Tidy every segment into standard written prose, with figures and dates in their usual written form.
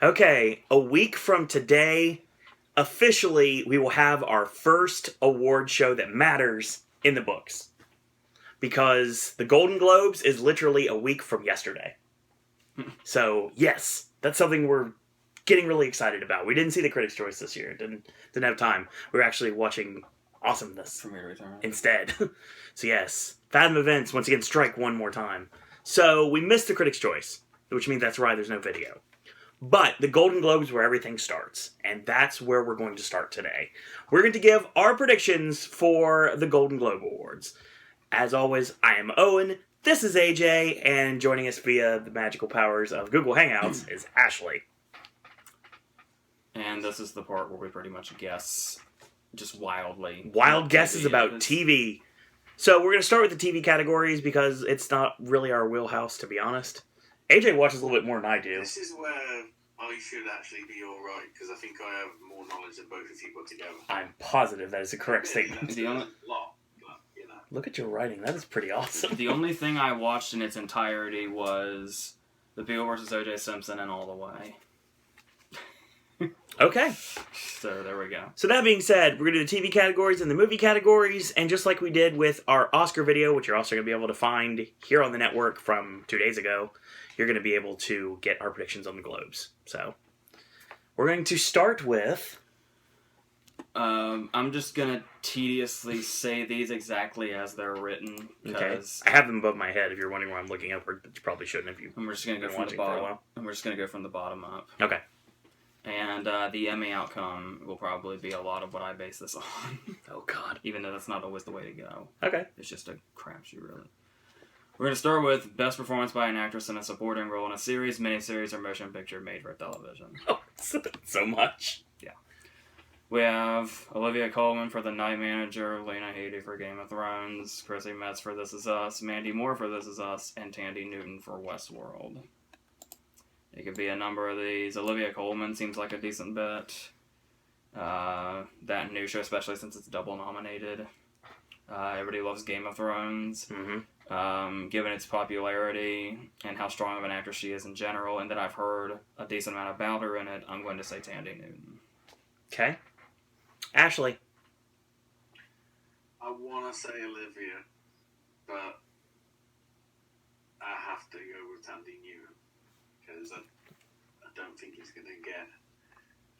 Okay, a week from today, officially, we will have our first award show that matters in the books. Because the Golden Globes is literally a week from yesterday. So, yes, that's something we're getting really excited about. We didn't see the Critics' Choice this year. Didn't have time. We were actually watching Awesomeness instead. So, yes, Fathom Events, once again, strike one more time. So, we missed the Critics' Choice, which means that's why there's no video. But the Golden Globes where everything starts, and that's where we're going to start today. We're going to give our predictions for the Golden Globe Awards. As always, I am Owen, this is AJ, and joining us via the magical powers of Google Hangouts is Ashley. And this is the part where we pretty much guess just wildly. Wild guesses about TV. So we're going to start with the TV categories because it's not really our wheelhouse, to be honest. AJ watches a little bit more than I do. This is where I should actually be alright, because I think I have more knowledge than both of you put together. I'm positive that is a correct statement. That's a lot, but, you know. Look at your writing. That is pretty awesome. The only thing I watched in its entirety was The Beagle vs. O.J. Simpson and All the Way. Okay. So there we go. So that being said, we're going to do the TV categories and the movie categories, and just like we did with our Oscar video, which you're also going to be able to find here on the network from 2 days ago, you're going to be able to get our predictions on the Globes. So we're going to start with... I'm just going to tediously say these exactly as they're written. Okay. I have them above my head if you're wondering where I'm looking upward, but you probably shouldn't if you And we're just going to go from the bottom. And we're just going to go from the bottom up. Okay. And the Emmy outcome will probably be a lot of what I base this on. Oh, God. Even though that's not always the way to go. Okay. It's just a crapshoot, really. We're going to start with Best Performance by an Actress in a Supporting Role in a Series, Miniseries, or Motion Picture made for television. Oh, so much. Yeah. We have Olivia Colman for The Night Manager, Lena Headey for Game of Thrones, Chrissy Metz for This Is Us, Mandy Moore for This Is Us, and Tandy Newton for Westworld. It could be a number of these. Olivia Colman seems like a decent bet. That new show, especially since it's double nominated. Everybody loves Game of Thrones. Mm-hmm. Given its popularity and how strong of an actress she is in general, and that I've heard a decent amount about her in it, I'm going to say Tandy Newton. Okay. Ashley. I want to say Olivia, but I have to go with Tandy Newton, because I don't think he's going to get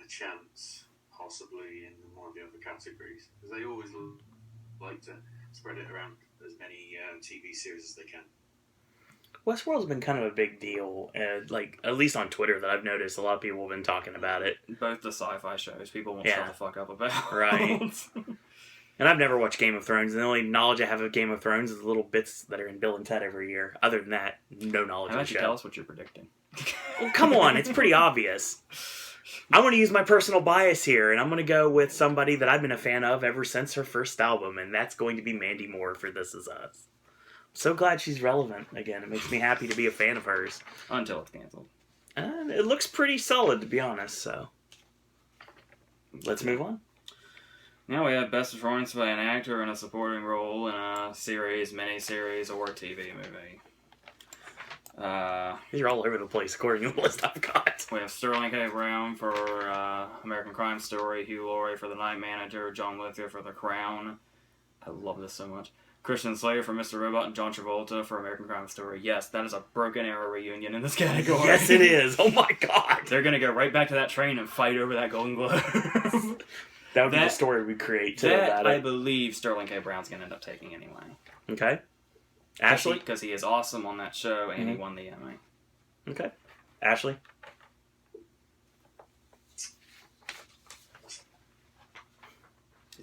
a chance, possibly in one of the other categories, because they always like to spread it around as many TV series as they can. Westworld's been kind of a big deal, like at least on Twitter that I've noticed. A lot of people have been talking about it. Both the sci-fi shows, people won't shut the fuck up about. Right. And I've never watched Game of Thrones, and the only knowledge I have of Game of Thrones is the little bits that are in Bill and Ted every year. Other than that, no knowledge of the show. Tell us what you're predicting. Well, come on, it's pretty obvious. I want to use my personal bias here, and I'm going to go with somebody that I've been a fan of ever since her first album, and that's going to be Mandy Moore for This Is Us. So glad she's relevant again. It makes me happy to be a fan of hers. Until it's canceled. And it looks pretty solid, to be honest, so let's move on. Now we have Best Performance by an Actor in a Supporting Role in a Series, Miniseries, or TV movie. These are all over the place according to the list I've got. We have Sterling K. Brown for American Crime Story, Hugh Laurie for The Night Manager, John Lithgow for The Crown. I love this so much. Christian Slater for Mr. Robot, and John Travolta for American Crime Story. Yes, that is a Broken Arrow reunion in this category. Yes, it is. Oh my God. They're going to go right back to that train and fight over that Golden Globe. That would be the story we create too. That I believe Sterling K. Brown's going to end up taking anyway. Okay. Ashley? Because he is awesome on that show, and he won the Emmy. Okay. Ashley?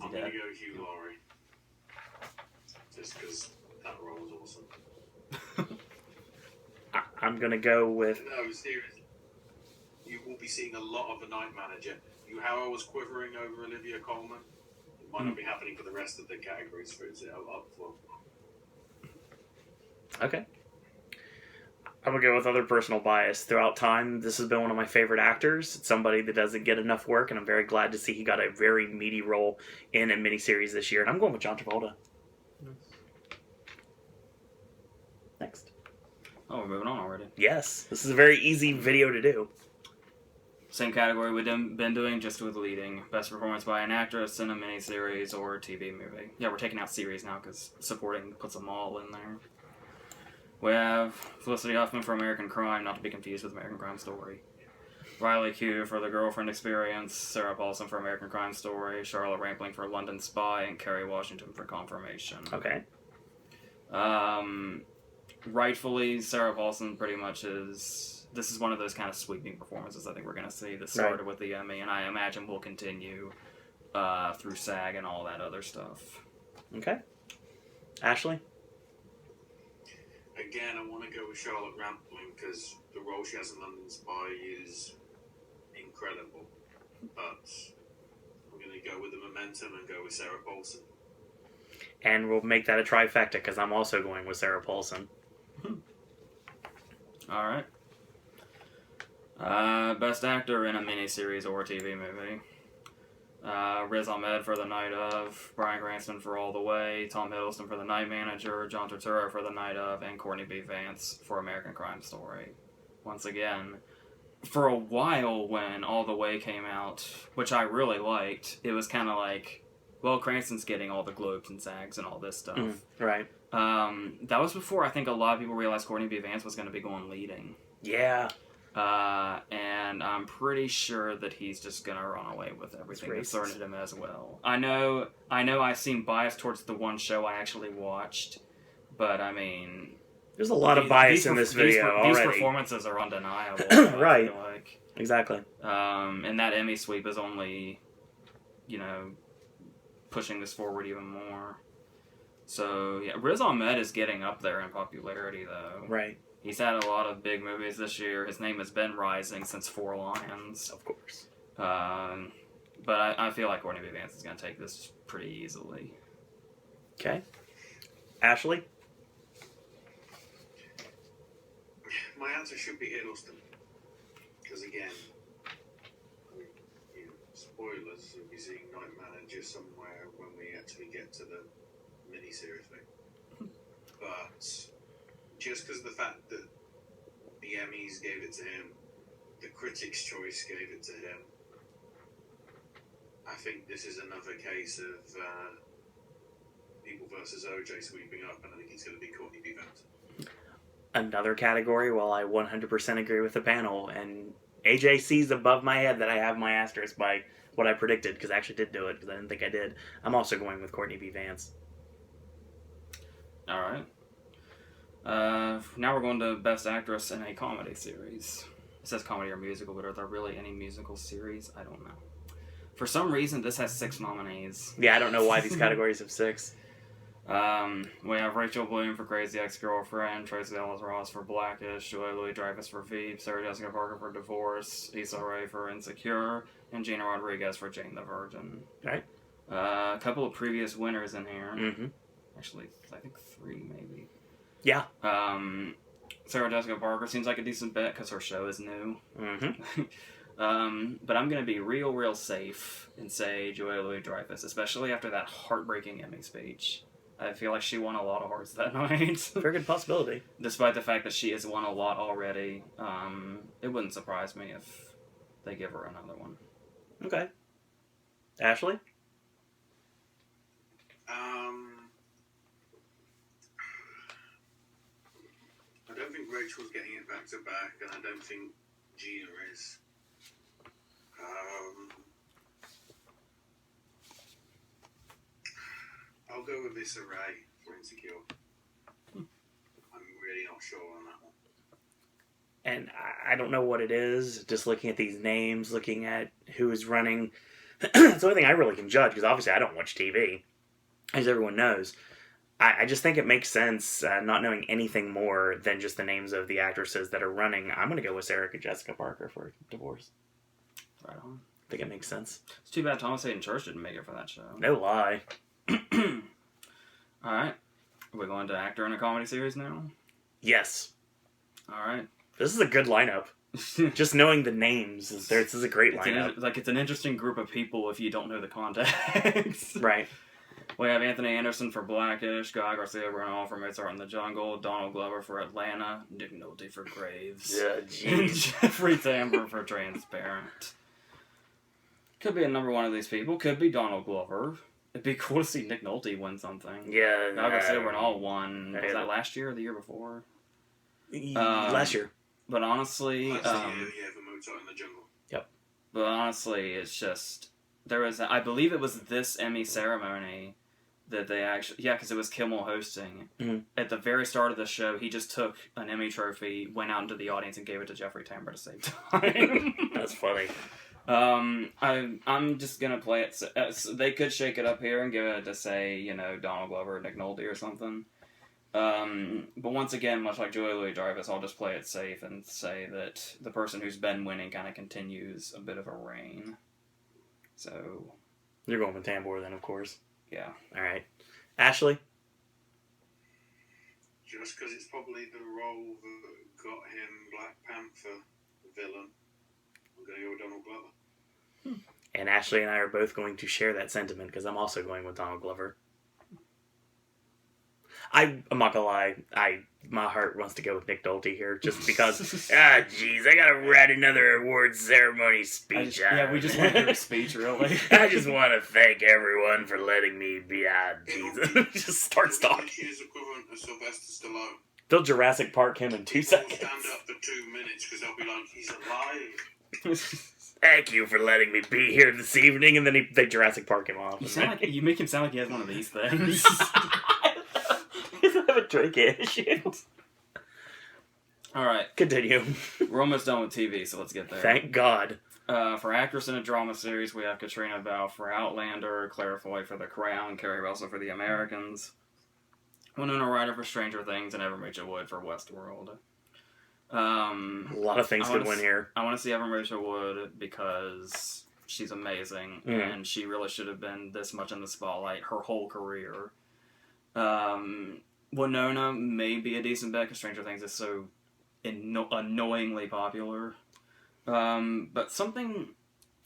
I'm going to go Hugh Laurie. Just because that role was awesome. I'm going to go with... No, seriously. You will be seeing a lot of The Night Manager. How I was quivering over Olivia Colman, it might not be happening for the rest of the categories for it up for. Okay. I'm going to go with other personal bias. Throughout time, this has been one of my favorite actors. It's somebody that doesn't get enough work, and I'm very glad to see he got a very meaty role in a miniseries this year. And I'm going with John Travolta. Next. Oh, we're moving on already. Yes. This is a very easy video to do. Same category we've been doing, just with leading. Best performance by an actress in a miniseries or TV movie. Yeah, we're taking out series now because supporting puts them all in there. We have Felicity Huffman for American Crime, not to be confused with American Crime Story. Riley Keough for The Girlfriend Experience, Sarah Paulson for American Crime Story, Charlotte Rampling for London Spy, and Kerry Washington for Confirmation. Okay. Rightfully, Sarah Paulson pretty much is... This is one of those kind of sweeping performances I think we're going to see. This started with the Emmy, and I imagine will continue through SAG and all that other stuff. Okay. Ashley? Again, I want to go with Charlotte Rampling because the role she has in London Spy is incredible. But I'm going to go with the momentum and go with Sarah Paulson. And we'll make that a trifecta because I'm also going with Sarah Paulson. All right. Best actor in a miniseries or TV movie. Riz Ahmed for The Night Of, Bryan Cranston for All the Way, Tom Hiddleston for The Night Manager, John Turturro for The Night Of, and Courtney B. Vance for American Crime Story. Once again, for a while when All the Way came out, which I really liked, it was kind of like, well, Cranston's getting all the Globes and SAGs and all this stuff. Right. That was before I think a lot of people realized Courtney B. Vance was going to be going leading. Yeah. And I'm pretty sure that he's just gonna run away with everything that's thrown at him as well. I know I seem biased towards the one show I actually watched, but I mean... There's a lot of bias in this video already. These performances are undeniable. Right. I feel like. Exactly. And that Emmy sweep is only, pushing this forward even more. So, yeah, Riz Ahmed is getting up there in popularity, though. Right. He's had a lot of big movies this year. His name has been rising since Four Lions. Of course. But I feel like Courtney B. Vance is going to take this pretty easily. Okay. Ashley? My answer should be Hiddleston. Because again, spoilers, we'll be seeing Night Manager somewhere when we actually get to the miniseries thing. But... just because of the fact that the Emmys gave it to him, the Critics' Choice gave it to him, I think this is another case of People versus OJ sweeping up, and I think it's going to be Courtney B. Vance. Another category, well, I 100% agree with the panel, and AJ sees above my head that I have my asterisk by what I predicted, because I actually did do it, because I didn't think I did. I'm also going with Courtney B. Vance. All right. Now we're going to Best Actress in a Comedy Series. It says comedy or musical, but are there really any musical series? I don't know. For some reason, this has 6 nominees. Yeah, I don't know why these categories have 6. We have Rachel Bloom for Crazy Ex-Girlfriend, Tracy Ellis Ross for Blackish, Julia Louis-Dreyfus for Veep, Sarah Jessica Parker for Divorce, Issa Rae for Insecure, and Gina Rodriguez for Jane the Virgin. Right. A couple of previous winners in here. Mm-hmm. Actually, I think 3 maybe. Yeah. Sarah Jessica Parker seems like a decent bet because her show is new. Mm-hmm. But I'm going to be real safe and say Julia Louis-Dreyfus, especially after that heartbreaking Emmy speech. I feel like she won a lot of hearts that night. Very good possibility. Despite the fact that she has won a lot already, it wouldn't surprise me if they give her another one. Okay. Ashley? I don't think Rachel's getting it back to back, and I don't think Gina is. I'll go with Issa Rae for Insecure. I'm really not sure on that one. And I don't know what it is, just looking at these names, looking at who is running. It's the only thing I really can judge, because obviously I don't watch TV, as everyone knows. I just think it makes sense, not knowing anything more than just the names of the actresses that are running. I'm going to go with Sarah Jessica Parker for Divorce. Right on. I think it makes sense. It's too bad Thomas Hayden Church didn't make it for that show. No lie. Alright. We're going to actor in a comedy series now? Yes. Alright. This is a good lineup. Just knowing the names, this is a great lineup. It's an interesting group of people if you don't know the context. Right. We have Anthony Anderson for Blackish, Guy Garcia Bernal for Mozart in the Jungle, Donald Glover for Atlanta, Nick Nolte for Graves, Yeah, and jeez. Jeffrey Tambor for Transparent. Could be a number one of these people. Could be Donald Glover. It'd be cool to see Nick Nolte win something. Yeah. Guy Garcia Bernal won. Was Yeah. that last year or the year before? Last year. But honestly, That's the year for Mozart in the Jungle. but honestly, it's just there was. I believe it was this Emmy ceremony that they actually, because it was Kimmel hosting. Mhm. At the very start of the show, he just took an Emmy trophy, went out into the audience, and gave it to Jeffrey Tambor to save time. That's funny. I'm just gonna play it. So they could shake it up here and give it to say Donald Glover or Nick Nolte or something. But once again, much like Julia Louis-Dreyfus, I'll just play it safe and say that the person who's been winning kind of continues a bit of a reign. So, You're going with Tambor then, of course. yeah. All right. Ashley? Just because it's probably the role that got him Black Panther villain, I'm going to go with Donald Glover. And Ashley and I are both going to share that sentiment because I'm also going with Donald Glover. I'm not gonna lie, my heart wants to go with Nick Nolte here just because, jeez, I gotta write another award ceremony speech. We just want to hear a speech, really. I just want to thank everyone for letting me be out. Jesus, just starts talking. His equivalent of Sylvester Stallone. They'll Jurassic Park him in 2 He'll seconds. stand up for 2 minutes because they'll be like, he's alive. Thank you for letting me be here this evening, and then they Jurassic Park him off. You make him sound like he has one of these things. He doesn't have a drink issue. All right, Continue. we're almost done with TV, so let's get there. Thank God. For actress in a drama series, we have Katrina Balfe for Outlander, Claire Foy for The Crown, Kerry Russell for The Americans, Winona Ryder for Stranger Things, and Evan Rachel Wood for Westworld. A lot of things could win here. I want to see Evan Rachel Wood because she's amazing, and she really should have been this much in the spotlight her whole career. Winona may be a decent bet because Stranger Things is so annoyingly popular. But something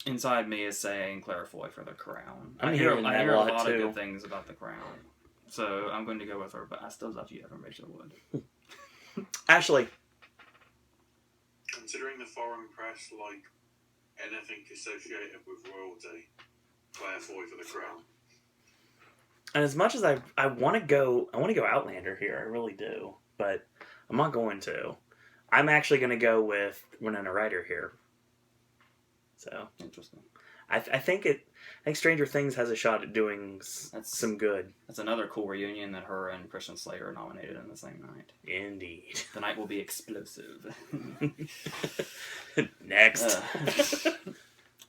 inside me is saying Claire Foy for The Crown. I hear a lot of good things about The Crown. So I'm going to go with her, but I still love you, Evan Rachel Wood. Ashley. Considering the foreign press like anything associated with royalty, Claire Foy for The Crown. And as much as I want to go Outlander here, I really do, but I'm not going to. I'm actually going to go with Winona Ryder here. So Interesting. I think Stranger Things has a shot at doing some good. That's another cool reunion that her and Christian Slater are nominated in the same night. Indeed. The night will be explosive. Next.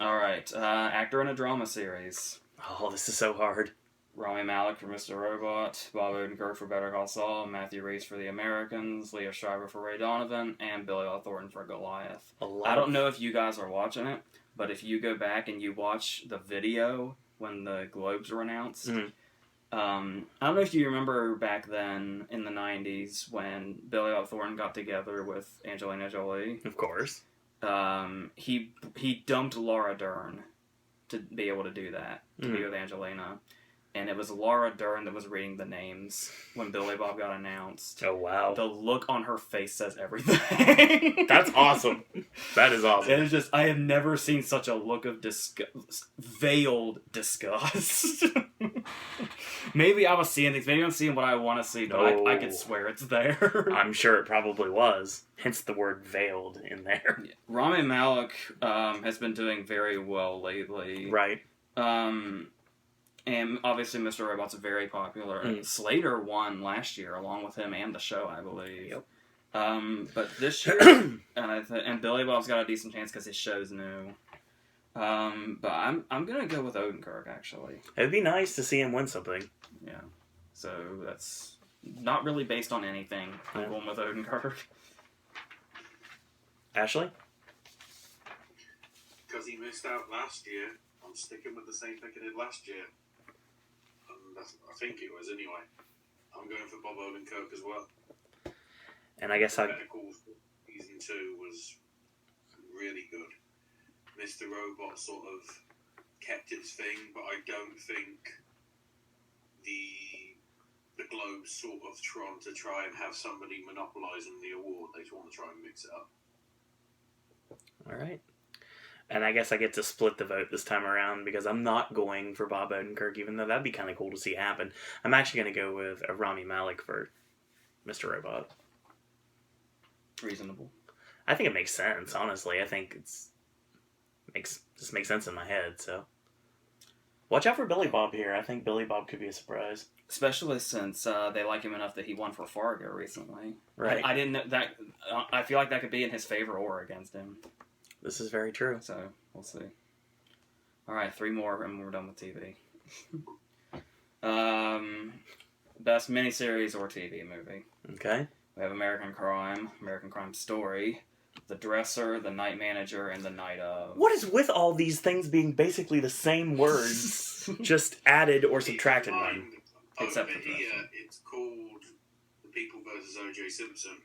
All right. Actor in a drama series. Oh, this is so hard. Rami Malek for Mr. Robot, Bob Odenkirk for Better Call Saul, Matthew Rhys for The Americans, Leah Schreiber for Ray Donovan, and Billy Bob Thornton for Goliath. I don't know if you guys are watching it, but if you go back and you watch the video when the Globes were announced, I don't know if you remember back then in the 90s when Billy Bob Thornton got together with Angelina Jolie. Of course. He dumped Laura Dern to be able to do that, to be with Angelina. And it was Laura Dern that was reading the names when Billy Bob got announced. Oh, wow. The look on her face says everything. That's awesome. That is awesome. It is just, I have never seen such a look of veiled disgust. Maybe I was seeing things. Maybe I'm seeing what I want to see, but I could swear it's there. I'm sure it probably was. Hence the word veiled in there. Yeah. Rami Malek has been doing very well lately. Right. And obviously Mr. Robot's very popular. Slater won last year along with him and the show, I believe. Yep. But this year, and Billy Bob's got a decent chance because his show's new. But I'm gonna go with Odenkirk actually. It'd be nice to see him win something. Yeah. So that's not really based on anything. I'm going with Odenkirk. Ashley? Because he missed out last year, I'm sticking with the same pick I did last year. And I think it was anyway. I'm going for Bob Odenkirk as well. And I guess Better Call Season 2 was really good. Mr. Robot sort of kept its thing, but I don't think the Globes sort of trying to try and have somebody monopolising the award. They just want to try and mix it up. All right. And I guess I get to split the vote this time around because I'm not going for Bob Odenkirk, even though that'd be kind of cool to see happen. I'm actually going to go with Rami Malek for Mr. Robot. Reasonable. I think it makes sense, honestly. I think makes sense in my head, so. Watch out for Billy Bob here. I think Billy Bob could be a surprise. Especially since they like him enough that he won for Fargo recently. Right. I didn't know that. I feel like that could be in his favor or against him. This is very true. So, we'll see. Alright, 3 more and we're done with TV. Best miniseries or TV movie. Okay. We have American Crime Story, The Dresser, The Night Manager, and The Night of. What is with all these things being basically the same words, just added or subtracted one? Except over for here, Dresser. it's called The People vs. O.J. Simpson,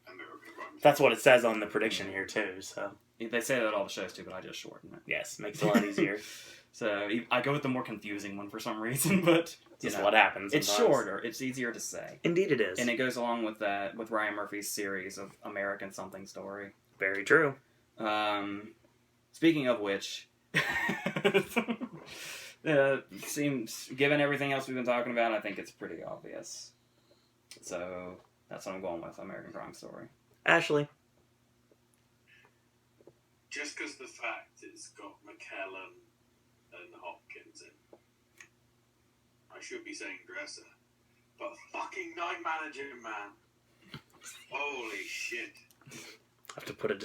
American Crime. That's what it says on the prediction here, too, so. They say that all the shows too, but I just shorten it. Yes, makes it a lot easier. So I go with the more confusing one for some reason, but Just what happens. it's sometimes. shorter. It's easier to say, Indeed, it is. and it goes along with that with Ryan Murphy's series of American Something Story. Very true. Speaking of which, seems given everything else we've been talking about, I think it's pretty obvious. So that's what I'm going with. American Crime Story. Ashley. Just because the fact it's got McKellen and Hopkins in. I should be saying Dresser. But fucking Night Manager, man. Holy shit. I have to put a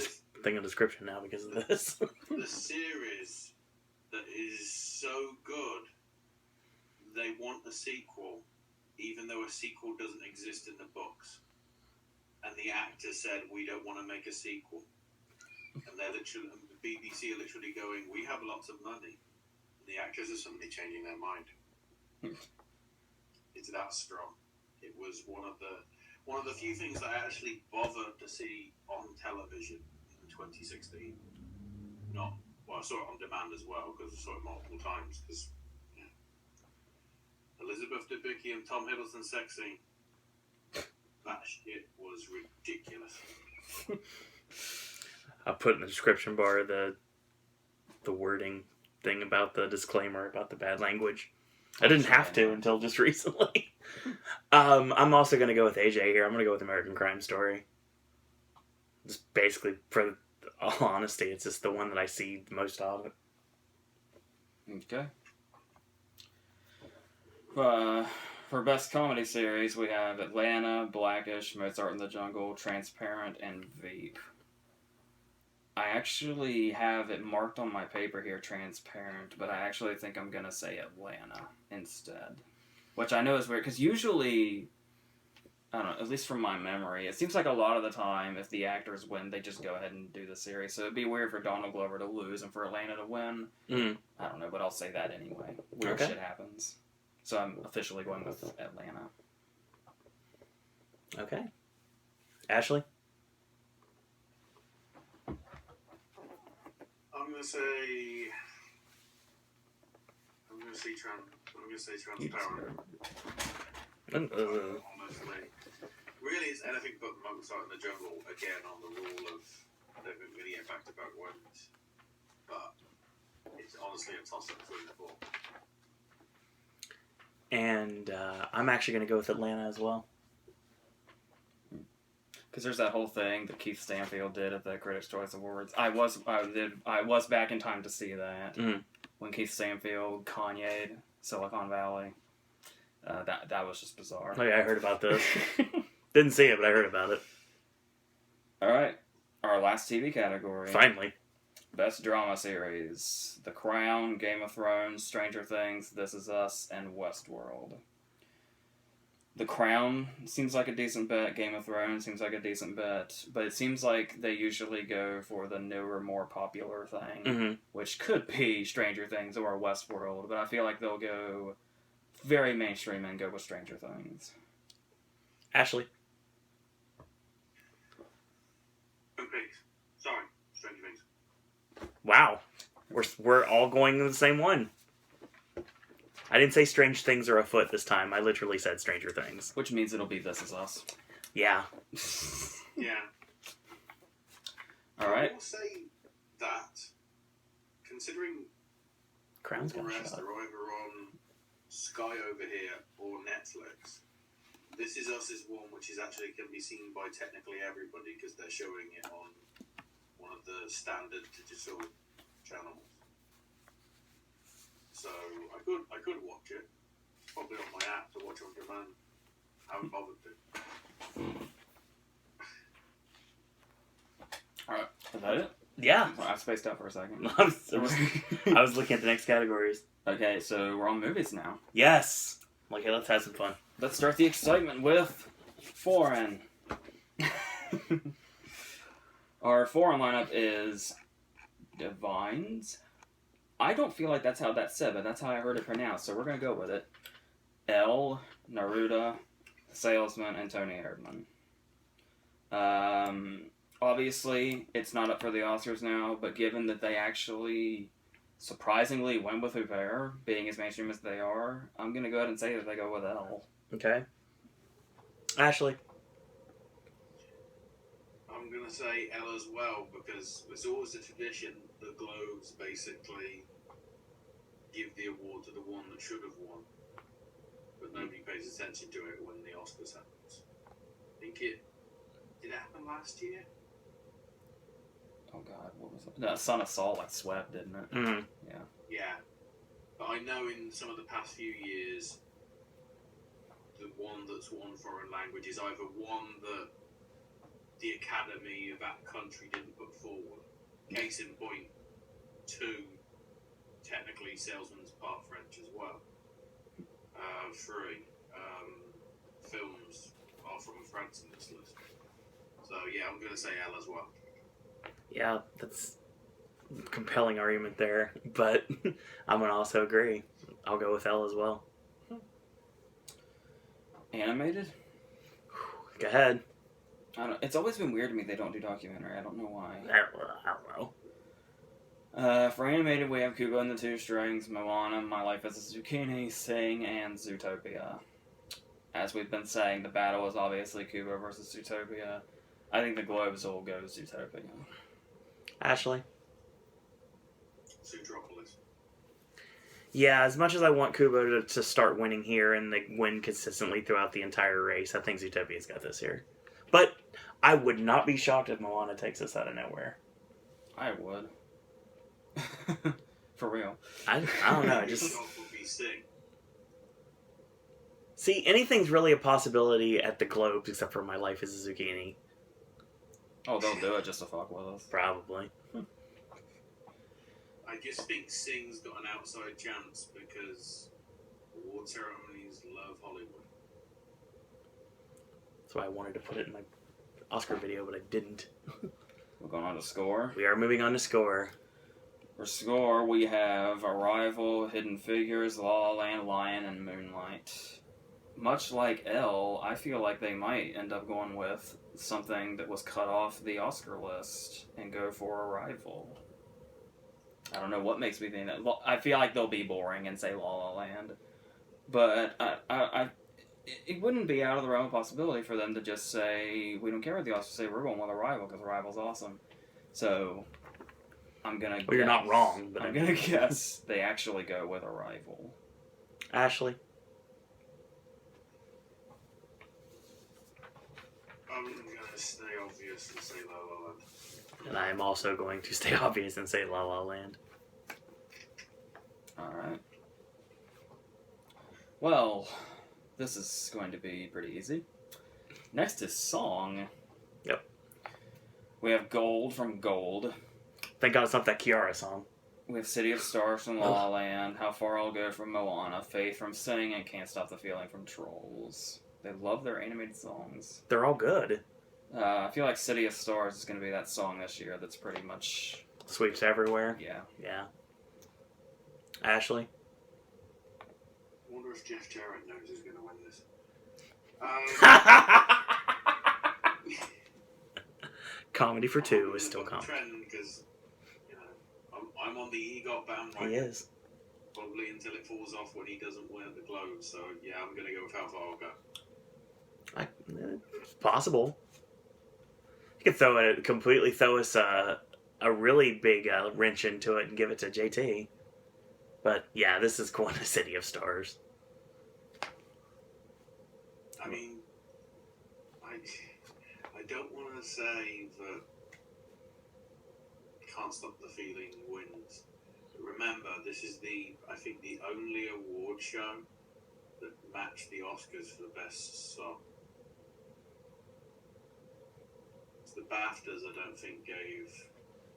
thing in the description now because of this. The series that is so good, they want a sequel, even though a sequel doesn't exist in the books. And the actor said, we don't want to make a sequel. And they're literally, the BBC are literally going, we have lots of money. And the actors are suddenly changing their mind. It's that strong. It was one of the few things that I actually bothered to see on television in 2016. I saw it on demand as well because I saw it multiple times. Because Elizabeth Debicki and Tom Hiddleston sex scene. That shit was ridiculous. I'll put in the description bar the wording thing about the disclaimer about the bad language. I didn't have to until just recently. I'm also going to go with AJ here. I'm going to go with American Crime Story. Just basically, for all honesty, it's just the one that I see the most of it. Okay. For Best Comedy Series, we have Atlanta, Blackish, Mozart in the Jungle, Transparent, and Veep. I actually have it marked on my paper here, Transparent, but I actually think I'm going to say Atlanta instead. Which I know is weird, because usually, I don't know, at least from my memory, it seems like a lot of the time, if the actors win, they just go ahead and do the series. So it'd be weird for Donald Glover to lose and for Atlanta to win. I don't know, but I'll say that anyway. Weird shit happens. So I'm officially going with Atlanta. Okay. Ashley? I'm gonna say Transparent. Honestly, really, it's anything but Mozart in the Jungle again on the rule of they don't really get back to back wins, but it's honestly a toss up between the four. And I'm actually going to go with Atlanta as well. Because there's that whole thing that Keith Stanfield did at the Critics' Choice Awards. I was back in time to see that when Keith Stanfield Kanye'd Silicon Valley. That was just bizarre. Oh yeah, I heard about this. Didn't see it, but I heard about it. All right, our last TV category. Finally. Best Drama Series: The Crown, Game of Thrones, Stranger Things, This Is Us, and Westworld. The Crown seems like a decent bet. Game of Thrones seems like a decent bet. But it seems like they usually go for the newer, more popular thing, which could be Stranger Things or Westworld. But I feel like they'll go very mainstream and go with Stranger Things. Ashley? Twin Peaks. Sorry, Stranger Things. Wow. We're all going to the same one. I didn't say strange things are afoot this time. I literally said Stranger Things. Which means it'll be This Is Us. Yeah. Yeah. All right. I will say that, considering Crown's the got rest shot. are either on Sky over here or Netflix, This Is Us is one which is actually can be seen by technically everybody because they're showing it on one of the standard digital channels. So I could watch it. It's probably on my app to watch on demand. I haven't bothered to. All right. Is that it? Yeah. I spaced out for a second. I was looking at the next categories. Okay, so we're on movies now. Yes. Okay, let's have some fun. Let's start the excitement with foreign. Our foreign lineup is Divines. I don't feel like that's how that's said, but that's how I heard it pronounced, so we're going to go with it. Elle, Neruda, Salesman, and Tony Erdmann. Obviously, it's not up for the Oscars now, but given that they actually surprisingly went with Hubert, being as mainstream as they are, I'm going to go ahead and say that they go with Elle. Okay. Ashley. I'm going to say Elle as well because it's always a tradition the Globes basically give the award to the one that should have won, but nobody pays attention to it when the Oscars happens. I think did it happen last year? Oh god, what was it? No, Son of Saul like swept, didn't it? Mm. Yeah. But I know in some of the past few years, the one that's won foreign language is either one that the Academy of that country didn't put forward. Case in point, 2, technically Salesman's part French as well. 3, films are from France in this list. So yeah, I'm going to say Elle as well. Yeah, that's a compelling argument there, but I'm going to also agree. I'll go with Elle as well. Animated? Go ahead. I don't. It's always been weird to me they don't do documentary. I don't know why. I don't know. For animated, we have Kubo and the Two Strings, Moana, My Life as a Zucchini, Sing, and Zootopia. As we've been saying, the battle is obviously Kubo versus Zootopia. I think the Globes will go Zootopia. Ashley? Zootropolis. Yeah, as much as I want Kubo to start winning here and they win consistently throughout the entire race, I think Zootopia's got this here. But I would not be shocked if Moana takes this out of nowhere. I would. For real. I don't know. I The just shot would be Sing. see anything's really a possibility at the Globes except for My Life as a Zucchini. Oh, they'll do it just to fuck with us. Probably. I just think Sing's got an outside chance because award ceremonies love Hollywood. That's why I wanted to put it in my Oscar video, but I didn't. We're going on to score. We are moving on to score. For score, we have Arrival, Hidden Figures, La La Land, Lion, and Moonlight. Much like Elle, I feel like they might end up going with something that was cut off the Oscar list and go for Arrival. I don't know what makes me think that. I feel like they'll be boring and say La La Land. But it wouldn't be out of the realm of possibility for them to just say, we don't care what the Oscars say, we're going with Arrival because Arrival's awesome. So, I'm going to Well, you're not wrong, but I'm going to guess they actually go with Arrival. Ashley? I'm going to stay obvious and say La La Land. And I am also going to stay obvious and say La La Land. Alright. Well, this is going to be pretty easy. Next is Song. Yep. We have Gold from Gold. Thank God it's not that Kiara song. We have City of Stars from La La Land, How Far I'll Go from Moana, Faith from Sing, and Can't Stop the Feeling from Trolls. They love their animated songs. They're all good. I feel like City of Stars is going to be that song this year that's pretty much... Sweeps everywhere. Yeah. Yeah. Ashley? I wonder if Jeff Jarrett knows who's going to win this. Comedy for two is still comedy. Trend because, you know, I'm on the EGOT bandwagon. He is. probably until it falls off when he doesn't win at the Globe. So yeah, I'm gonna go with how far I'll go. It's possible. You could completely throw us a really big wrench into it and give it to JT. But yeah, this is going to City of Stars. I mean, I don't want to say that Can't Stop the Feeling wins. Remember, this is I think the only award show that matched the Oscars for the best song. It's the BAFTAs, I don't think, gave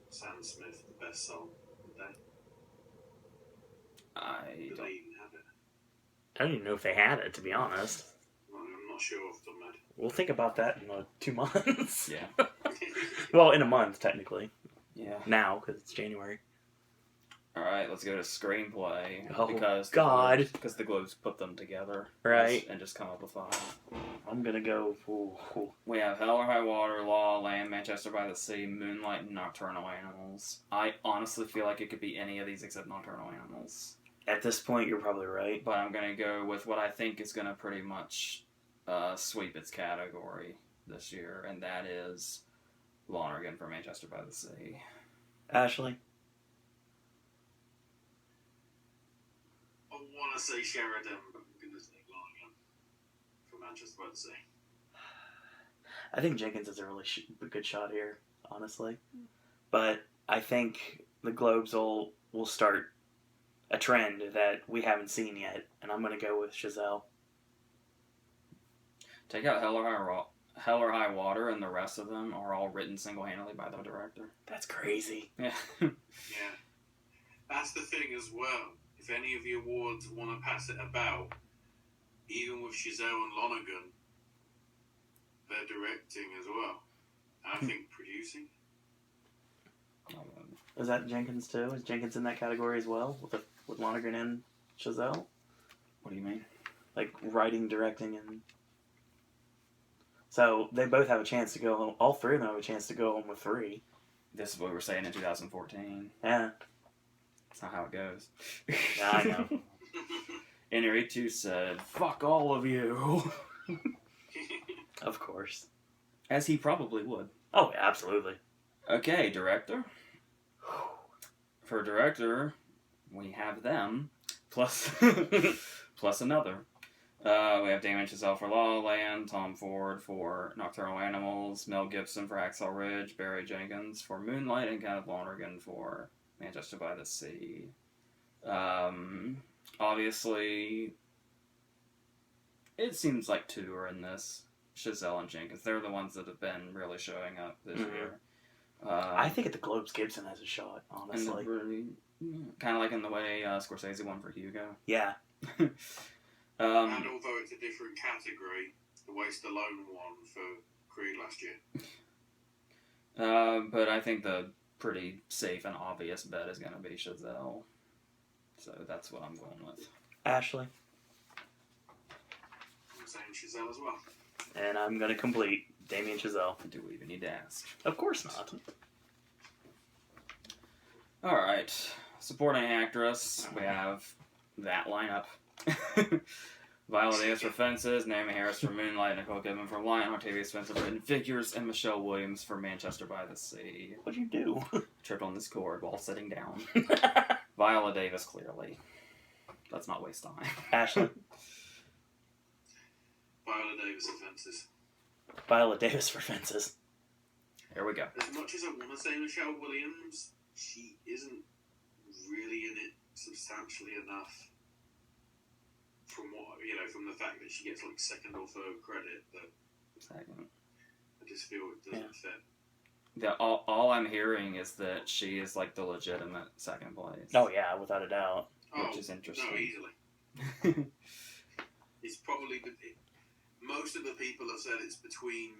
Sam Smith the best song, did they? Did they even have it? I don't even know if they had it, to be honest. Well, I'm not sure off the top of my head. We'll think about that in 2 months. Yeah. Well, in a month, technically. Yeah. Now, because it's January. All right, let's go to screenplay. Oh, because God. Because the Globes put them together. Right. And just come up with 5. I'm going to go... Ooh. We have Hell or High Water, La La Land, Manchester by the Sea, Moonlight, and Nocturnal Animals. I honestly feel like it could be any of these except Nocturnal Animals. At this point, you're probably right. But I'm going to go with what I think is going to pretty much sweep its category this year, and that is Lonergan for Manchester by the Sea. Ashley? I want to say Sheridan, but I'm going to say Lonergan for Manchester by the Sea. I think Jenkins is a really good shot here, honestly. But I think the Globes will start a trend that we haven't seen yet, and I'm going to go with Chazelle. Take out Hell or High Water, and the rest of them are all written single-handedly by the director. That's crazy. Yeah. Yeah. That's the thing as well. If any of the awards want to pass it about, even with Chazelle and Lonergan, they're directing as well. And I think producing. Is that Jenkins too? Is Jenkins in that category as well, with Lonergan and Chazelle? What do you mean? Like writing, directing, and... So they both have a chance to go home. All 3 of them have a chance to go home with 3. This is what we were saying in 2014. Yeah. That's not how it goes. Yeah, I know. Inaritu said, "Fuck all of you." Of course. As he probably would. Oh, absolutely. Okay, director. For director, we have them, plus another. We have Damien Chazelle for La La Land, Tom Ford for Nocturnal Animals, Mel Gibson for Hacksaw Ridge, Barry Jenkins for Moonlight, and Kenneth Lonergan for Manchester by the Sea. Obviously, it seems like 2 are in this. Chazelle and Jenkins. They're the ones that have been really showing up this year. I think at the Globes, Gibson has a shot, honestly. Kind of like in the way Scorsese won for Hugo. Yeah. And although it's a different category, the way Stallone won for Creed last year. But I think the pretty safe and obvious bet is going to be Chazelle. So that's what I'm going with. Ashley? I'm saying Chazelle as well. And I'm going to complete Damien Chazelle. Do we even need to ask? Of course not. Alright. Supporting actress, we have that lineup. Viola Davis for Fences, Naomi Harris for Moonlight, Nicole Kidman for Lion, Octavia Spencer for Hidden Figures, and Michelle Williams for Manchester by the Sea. What'd you do? Tripped on this chord while sitting down. Viola Davis, clearly. Let's not waste time. Ashley? Viola Davis for Fences. Viola Davis for Fences. Here we go. As much as I want to say Michelle Williams, she isn't really in it substantially enough. From from the fact that she gets like 2nd or 3rd credit, that Second. I just feel it doesn't fit. All I'm hearing is that she is like the legitimate 2nd place. Oh, yeah, without a doubt. Which is interesting. No, easily. It's probably most of the people have said it's between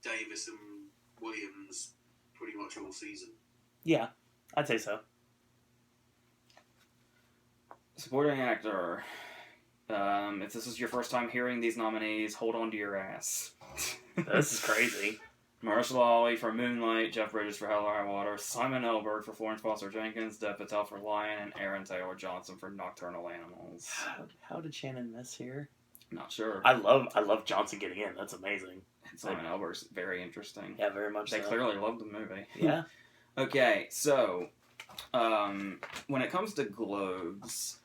Davis and Williams pretty much all season. Yeah, I'd say so. Supporting actor. If this is your first time hearing these nominees, hold on to your ass. This is crazy. Mahershala Ali for Moonlight, Jeff Bridges for Hell or High Water, Simon Elberg for Florence Foster Jenkins, Dev Patel for Lion, and Aaron Taylor Johnson for Nocturnal Animals. How did Shannon miss here? Not sure. I love Johnson getting in. That's amazing. Simon Elberg's very interesting. Yeah, very much They so. clearly love the movie. Yeah. Okay, so when it comes to Globes,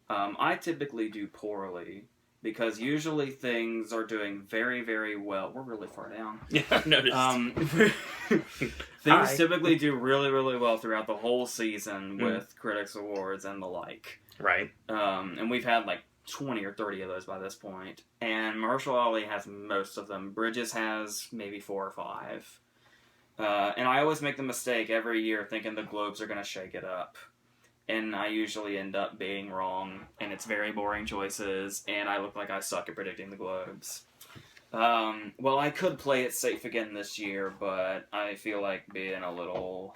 I typically do poorly because usually things are doing very, very well. We're really far down. Yeah, I've noticed. Things typically do really, really well throughout the whole season with Critics Awards and the like. Right. And we've had like 20 or 30 of those by this point. And Mahershala Ali has most of them. Bridges has maybe 4 or 5. And I always make the mistake every year thinking the Globes are going to shake it up. And I usually end up being wrong, and it's very boring choices, and I look like I suck at predicting the Globes. Well, I could play it safe again this year, but I feel like being a little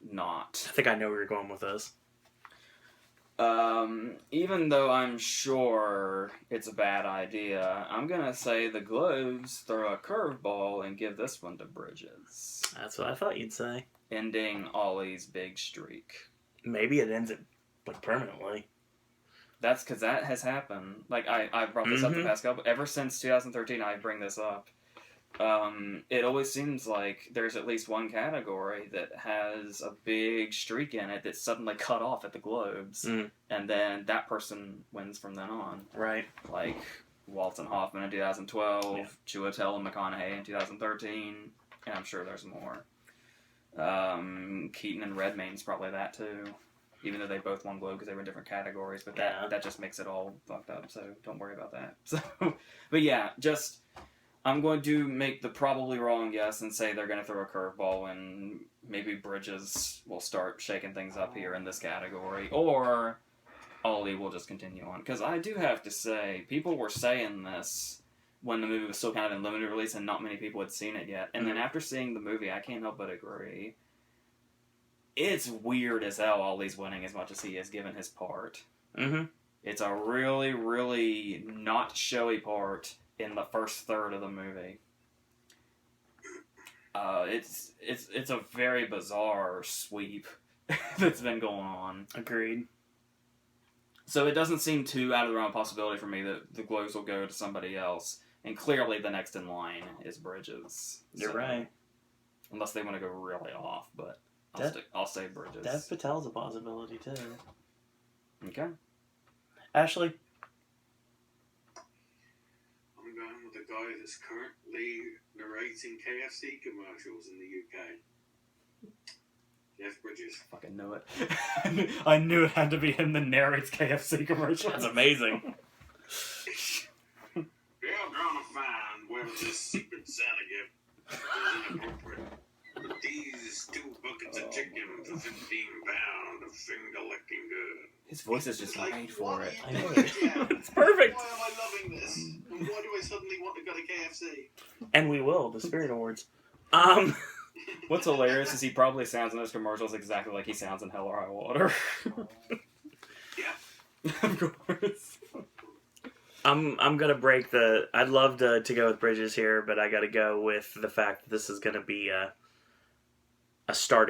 not. I think I know where you're going with this. Even though I'm sure it's a bad idea, I'm going to say the Globes throw a curveball and give this one to Bridges. That's what I thought you'd say. Ending Ollie's big streak. Maybe it ends it like permanently. That's because that has happened. Like, I brought this up the past couple... Ever since 2013, I bring this up. It always seems like there's at least one category that has a big streak in it that's suddenly cut off at the Globes. And then that person wins from then on. Right. Like Waltz and Hoffman in 2012, Chiwetel and McConaughey in 2013, and I'm sure there's more. Keaton and Redmayne's probably that too, even though they both won Globe because they were in different categories. But that just makes it all fucked up. So don't worry about that. So, but yeah, just I'm going to make the probably wrong guess and say they're going to throw a curveball and maybe Bridges will start shaking things up here in this category, or Ollie will just continue on. Because I do have to say, people were saying this when the movie was still kind of in limited release and not many people had seen it yet. And then after seeing the movie, I can't help but agree. It's weird as hell Ollie's winning as much as he is given his part. It's a really, really not showy part in the first third of the movie. It's a very bizarre sweep that's been going on. Agreed. So it doesn't seem too out of the realm of possibility for me that the Globes will go to somebody else. And clearly the next in line is Bridges. You're right. Unless they want to go really off, but I'll say Bridges. Dev Patel's a possibility too. Okay. Ashley? I'm going with the guy that's currently narrating KFC commercials in the UK. Jeff Bridges. Fucking knew it. I knew it had to be him that narrates KFC commercials. That's amazing. You're gonna find whether this Secret Santa gift is inappropriate. These 2 buckets of chicken for £15 of finger-licking good. His voice is just made for it. I know it. It's perfect. Why am I loving this? And why do I suddenly want to go to KFC? And we will, the Spirit Awards. What's hilarious is he probably sounds in those commercials exactly like he sounds in Hell or High Water. Yeah. Of course. I'm gonna break the... I'd love to go with Bridges here, but I gotta go with the fact that this is gonna be a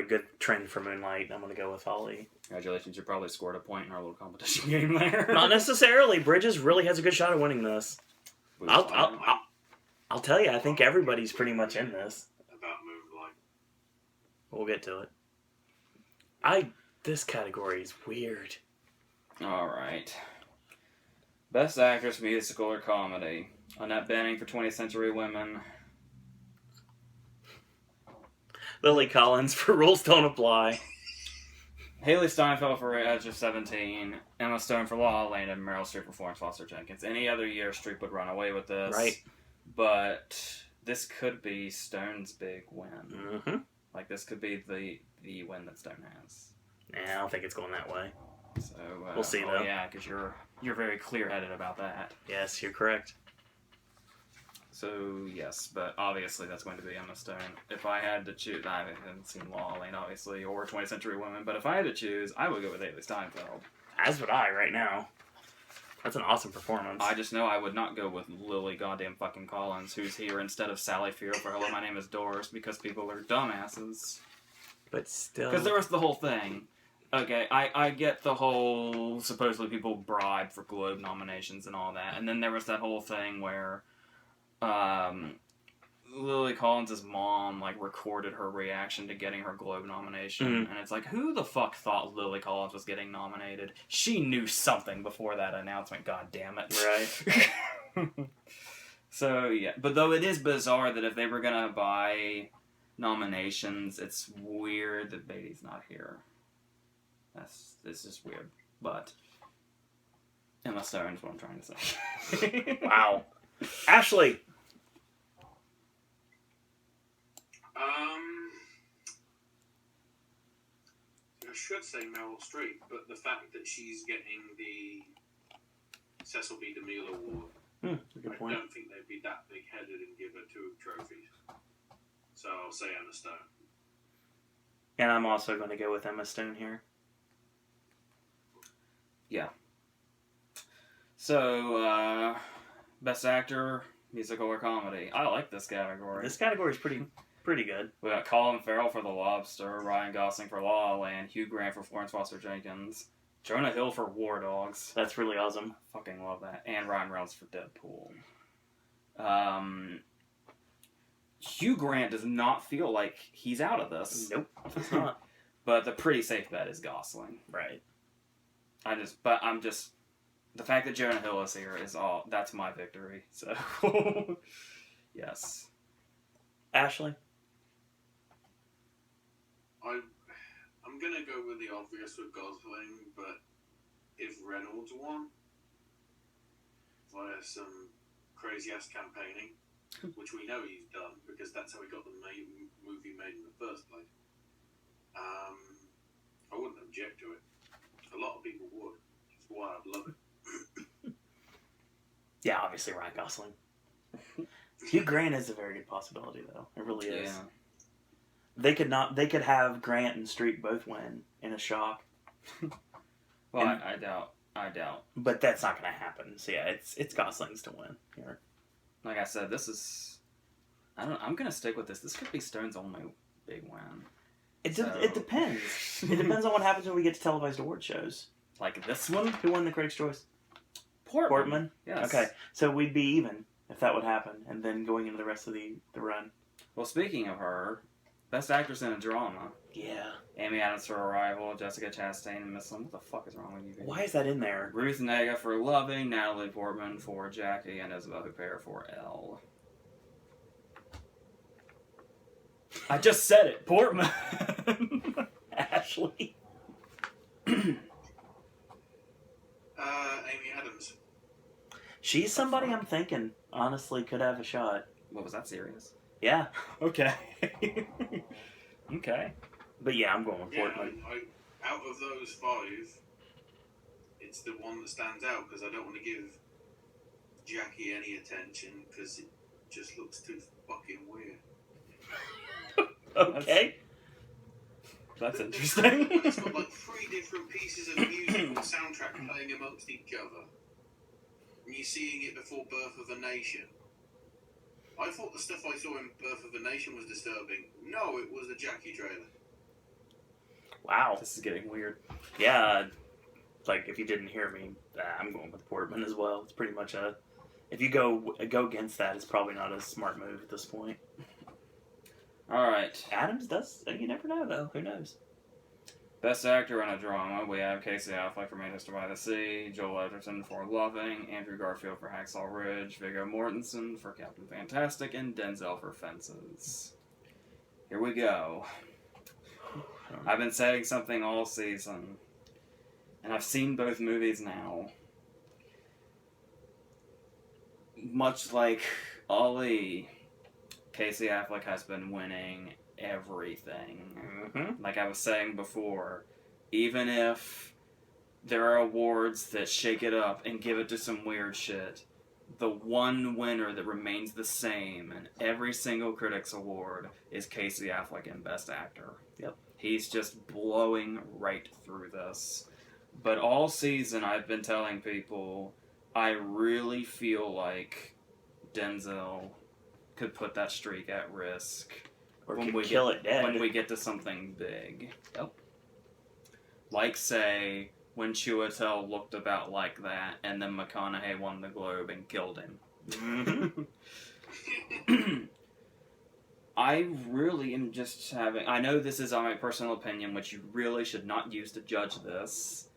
good trend for Moonlight. I'm gonna go with Ollie. Congratulations, you probably scored a point in our little competition game there. Not necessarily. Bridges really has a good shot at winning this. I'll tell you, I think everybody's pretty much in this. About Moonlight. We'll get to it. This category is weird. Alright. Best Actress, Musical, or Comedy. Annette Bening for 20th Century Women. Lily Collins for Rules Don't Apply. Haley Steinfeld for Edge of 17. Emma Stone for La La Land, and Meryl Streep for Florence Foster Jenkins. Any other year, Streep would run away with this. Right. But this could be Stone's big win. Like, this could be the win that Stone has. Nah, I don't think it's going that way. So we'll see, though. Yeah, because you're very clear-headed about that. Yes, you're correct. So, yes, but obviously that's going to be Emma Stone. If I had to choose, I haven't seen La La Land, obviously, or 20th Century Women, but if I had to choose, I would go with Haley Steinfeld. As would I right now. That's an awesome performance. I just know I would not go with Lily goddamn fucking Collins, who's here instead of Sally Field for Hello, My Name is Doris, because people are dumbasses. But still... Because there was the whole thing. Okay, I get the whole, supposedly people bribe for Globe nominations and all that, and then there was that whole thing where, Lily Collins' mom, like, recorded her reaction to getting her Globe nomination, and it's like, who the fuck thought Lily Collins was getting nominated? She knew something before that announcement, god damn it. Right. So, yeah. But though it is bizarre that if they were gonna buy nominations, it's weird that Beatty's not here. It's just weird. But Emma Stone is what I'm trying to say. Wow. Ashley! I should say Meryl Streep, but the fact that she's getting the Cecil B. DeMille Award, Good I point. don't think they'd be that big-headed and give her 2 trophies. So I'll say Emma Stone. And I'm also going to go with Emma Stone here. Yeah. So, Best Actor, Musical or Comedy. I like this category. This category is pretty good. We got Colin Farrell for The Lobster, Ryan Gosling for La La Land, Hugh Grant for Florence Foster Jenkins, Jonah Hill for War Dogs. That's really awesome. Fucking love that. And Ryan Reynolds for Deadpool. Hugh Grant does not feel like he's out of this. Nope, it's not. But the pretty safe bet is Gosling. Right. The fact that Jonah Hill is here is that's my victory. So, yes. Ashley? I'm gonna go with the obvious with Gosling, but if Reynolds won via some crazy ass campaigning, which we know he's done because that's how he got the movie made in the first place, I wouldn't object to it. A lot of people would. That's why I'd love it. Yeah, obviously Ryan Gosling. Hugh Grant is a very good possibility, though. It really is. Yeah. They could have Grant and Streep both win in a shock. Well, And- I doubt. But that's not going to happen. So yeah, it's Gosling's to win here. Like I said, I'm gonna stick with this. This could be Stone's only big win. It So- depends. It depends on what happens when we get to televised award shows. Like this one? Who won the Critics' Choice? Portman. Portman? Yes. Okay, so we'd be even if that would happen, and then going into the rest of the run. Well, speaking of her, Best Actress in a Drama. Yeah. Amy Adams for Arrival, Jessica Chastain and Miss What the fuck is wrong with you? Why is that in there? Ruth Negga for Loving, Natalie Portman for Jackie, and Isabelle Huppert for Elle. I just said it, Portman. Ashley. Amy Adams. She's somebody I'm thinking honestly could have a shot. What was that serious? Yeah. Okay. Okay. But yeah, I'm going with Yeah, Portman. out of those 5, it's the one that stands out because I don't want to give Jackie any attention because it just looks too fucking weird. Okay. That's The interesting. It's got like 3 different pieces of music on the soundtrack playing amongst each other. And you're seeing it before Birth of a Nation. I thought the stuff I saw in Birth of a Nation was disturbing. No, it was the Jackie trailer. Wow. This is getting weird. Yeah. Like if you didn't hear me, I'm going with Portman as well. It's pretty much if you go against that, it's probably not a smart move at this point. Alright. Adams does. You never know though. Who knows? Best Actor in a Drama, we have Casey Affleck for Manchester by the Sea, Joel Edgerton for Loving, Andrew Garfield for Hacksaw Ridge, Viggo Mortensen for Captain Fantastic, and Denzel for Fences. Here we go. I've been saying something all season, and I've seen both movies now. Much like Ali, Casey Affleck has been winning everything. Mm-hmm. Like I was saying before, even if there are awards that shake it up and give it to some weird shit, the one winner that remains the same in every single Critics Award is Casey Affleck in Best Actor. Yep. He's just blowing right through this. But all season I've been telling people, I really feel like Denzel could put that streak at risk Or when could we kill get it dead. when we get to something big. Yep. Like say when Chiwetel looked about like that, and then McConaughey won the Globe and killed him. Mhm. I really am just having. I know this is my personal opinion, which you really should not use to judge this.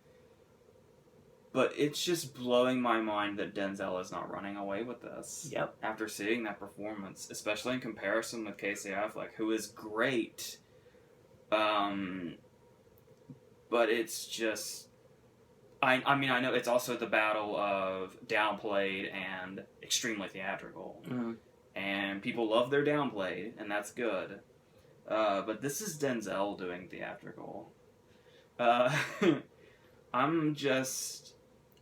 But it's just blowing my mind that Denzel is not running away with this. Yep. After seeing that performance, especially in comparison with Casey Affleck, who is great. But it's just. I mean, I know it's also the battle of downplayed and extremely theatrical. Mhm. And people love their downplayed, and that's good. But this is Denzel doing theatrical. I'm just...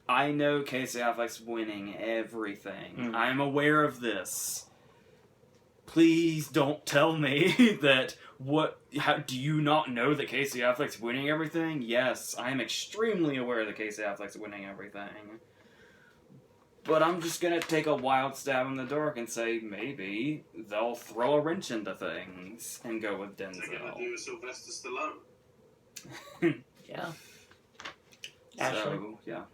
I know Casey Affleck's winning everything. Mm. I'm aware of this. Please don't tell me that... How, do you not know that Casey Affleck's winning everything? Yes, I am extremely aware that Casey Affleck's winning everything. But I'm just gonna take a wild stab in the dark and say maybe they'll throw a wrench into things and go with They're gonna Denzel. do Sylvester Stallone. Yeah. Ashley? So, yeah.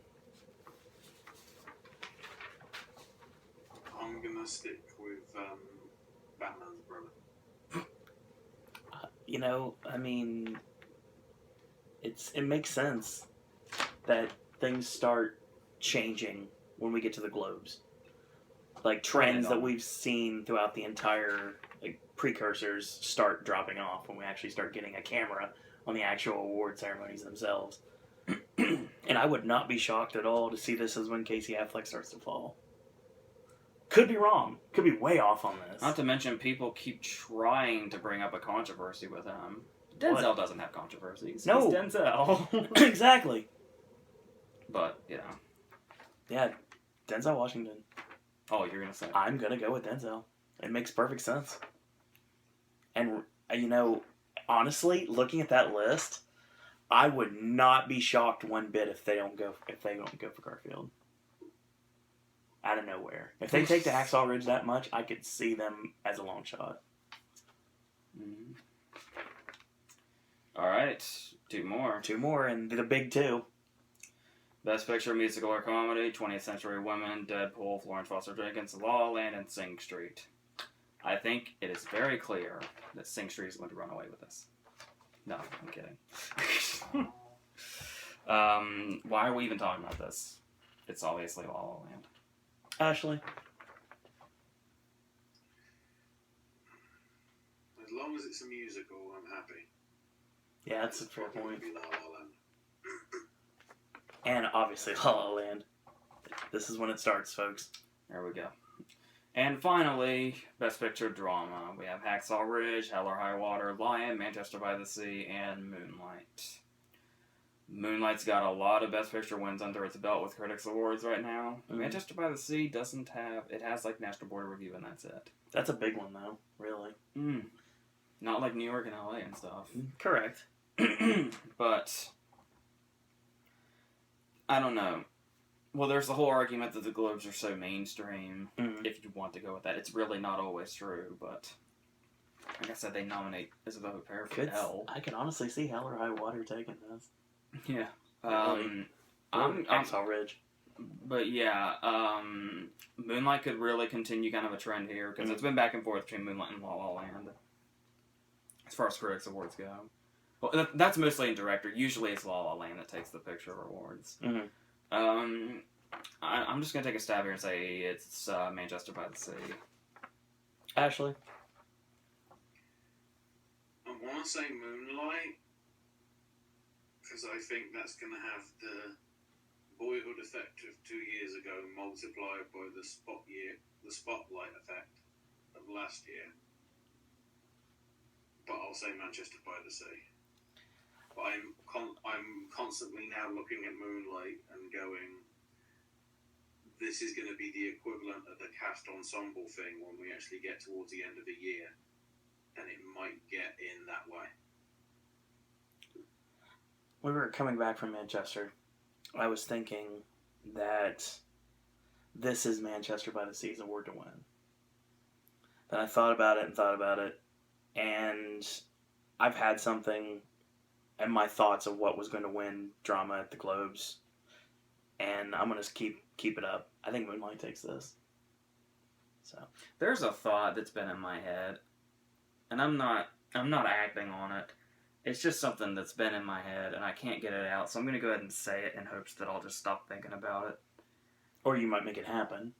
I'm gonna stick with Batman's brother. You know, I mean, it makes sense that things start changing when we get to the Globes. Like trends that we've seen throughout the entire precursors start dropping off when we actually start getting a camera on the actual award ceremonies themselves. And I would not be shocked at all to see this as when Casey Affleck starts to fall. Could be wrong. Could be way off on this. Not to mention, people keep trying to bring up a controversy with him. Denzel doesn't have controversies. No. He's Denzel. Exactly. But, you know. Yeah, Denzel Washington. Oh, you're gonna say. I'm gonna go with Denzel. It makes perfect sense. And you know, honestly, looking at that list, I would not be shocked one bit if they don't go for Garfield. Out of nowhere. If they take the Hacksaw Ridge that much, I could see them as a long shot. Mm-hmm. Alright, two more. Two more, and the big two. Best Picture, Musical or Comedy, 20th Century Women, Deadpool, Florence Foster Jenkins, La La Land, and Sing Street. I think it is very clear that Sing Street is going to run away with this. No, I'm kidding. Why are we even talking about this? It's obviously La La Land. Ashley? As long as it's a musical, I'm happy. Yeah, that's a It's fair probably point. gonna be La La Land. And obviously La La Land. This is when it starts, folks. There we go. And finally, Best Picture Drama. We have Hacksaw Ridge, Hell or High Water, Lion, Manchester by the Sea, and Moonlight. Moonlight's got a lot of Best Picture wins under its belt with Critics Awards right now. Mhm. Manchester by the Sea doesn't have... It has, like, National Board of Review, and that's it. That's a big one, though. Really. Not like New York and LA and stuff. Correct. But... I don't know. Well, there's the whole argument that the Globes are so mainstream, Mhm. if you want to go with that. It's really not always true, but... Like I said, they nominate Isabelle Huppert for Hell. I can honestly see Hell or High Water taking this. Yeah. I'm Hacksaw Ridge. But yeah, Moonlight could really continue kind of a trend here, because it's been back and forth between Moonlight and La La Land, as far as Critics Awards go. Well, that's mostly in director. Usually it's La La Land that takes the picture awards. Mm-hmm. I'm just going to take a stab here and say it's Manchester by the Sea. Ashley? I want to say Moonlight, because I think that's going to have the Boyhood effect of 2 years ago multiplied by the Spotlight effect of last year. But I'll say Manchester by the Sea. But I'm constantly now looking at Moonlight and going, this is going to be the equivalent of the cast ensemble thing when we actually get towards the end of the year, and it might get in that way. When we were coming back from Manchester, I was thinking that this is Manchester by the Sea's award to win. Then I thought about it, and I've had something and my thoughts of what was going to win drama at the Globes, and I'm going to keep it up. I think Moonlight takes this. So There's a thought that's been in my head, and I'm not acting on it. It's just something that's been in my head, and I can't get it out, so I'm going to go ahead and say it in hopes that I'll just stop thinking about it. Or you might make it happen.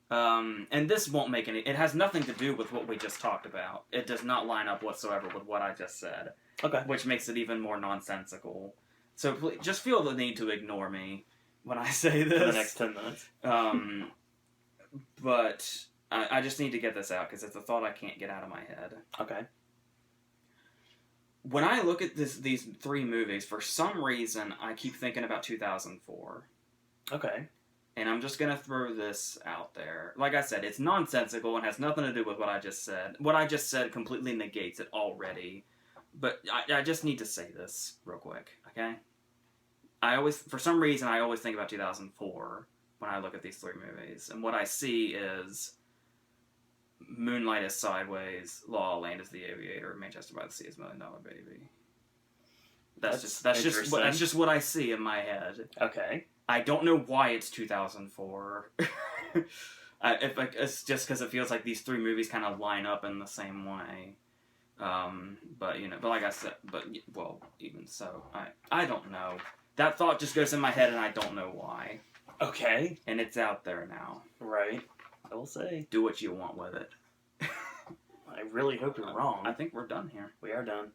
And this won't make any... It has nothing to do with what we just talked about. It does not line up whatsoever with what I just said. Okay. Which makes it even more nonsensical. So please, just feel the need to ignore me when I say this. For the next 10 minutes. But I just need to get this out, because it's a thought I can't get out of my head. Okay. When I look at these three movies, for some reason, I keep thinking about 2004. Okay. And I'm just going to throw this out there. Like I said, it's nonsensical and has nothing to do with what I just said. What I just said completely negates it already. But I just need to say this real quick, okay? For some reason, I always think about 2004 when I look at these three movies. And what I see is Moonlight is Sideways, La La Land is The Aviator, Manchester by the Sea is $1 Million Baby. That's just what I see in my head. Okay. I don't know why it's 2004. It's just because it feels like these three movies kind of line up in the same way. But like I said, even so, I don't know. That thought just goes in my head, and I don't know why. Okay. And it's out there now. Right. I will say. Do what you want with it. I really hope you're wrong. I think we're done here. We are done.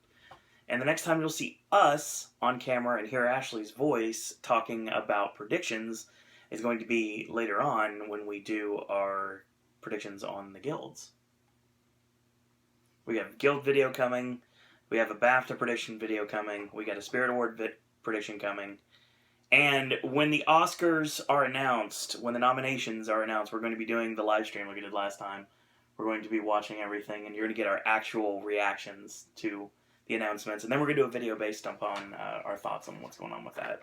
And the next time you'll see us on camera and hear Ashley's voice talking about predictions is going to be later on when we do our predictions on the guilds. We have guild video coming. We have a BAFTA prediction video coming. We got a Spirit Award prediction coming. And when the Oscars are announced, when the nominations are announced, we're going to be doing the live stream like we did last time. We're going to be watching everything, and you're going to get our actual reactions to the announcements. And then we're going to do a video based upon our thoughts on what's going on with that.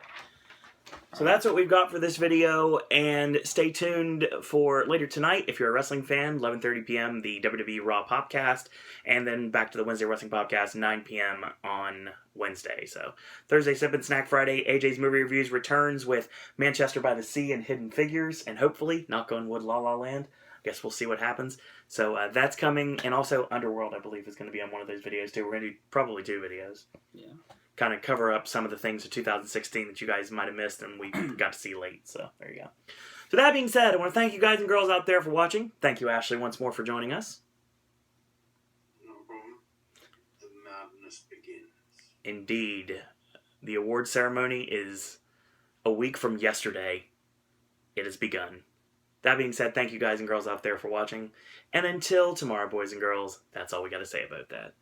So that's what we've got for this video, and stay tuned for later tonight, if you're a wrestling fan, 11:30 p.m., the WWE Raw Popcast, and then back to the Wednesday Wrestling Podcast, 9 p.m. on Wednesday. So Thursday, Sip and Snack Friday, AJ's Movie Reviews returns with Manchester by the Sea and Hidden Figures, and hopefully, knock on wood, La La Land. I guess we'll see what happens. So that's coming, and also Underworld, I believe, is going to be on one of those videos, too. We're going to do probably 2 videos. Yeah. Kind of cover up some of the things of 2016 that you guys might have missed and we got to see late. So there you go. So that being said, I want to thank you guys and girls out there for watching. Thank you, Ashley, once more for joining us. No problem. The madness begins. Indeed. The award ceremony is a week from yesterday. It has begun. That being said, thank you guys and girls out there for watching. And until tomorrow, boys and girls, that's all we got to say about that.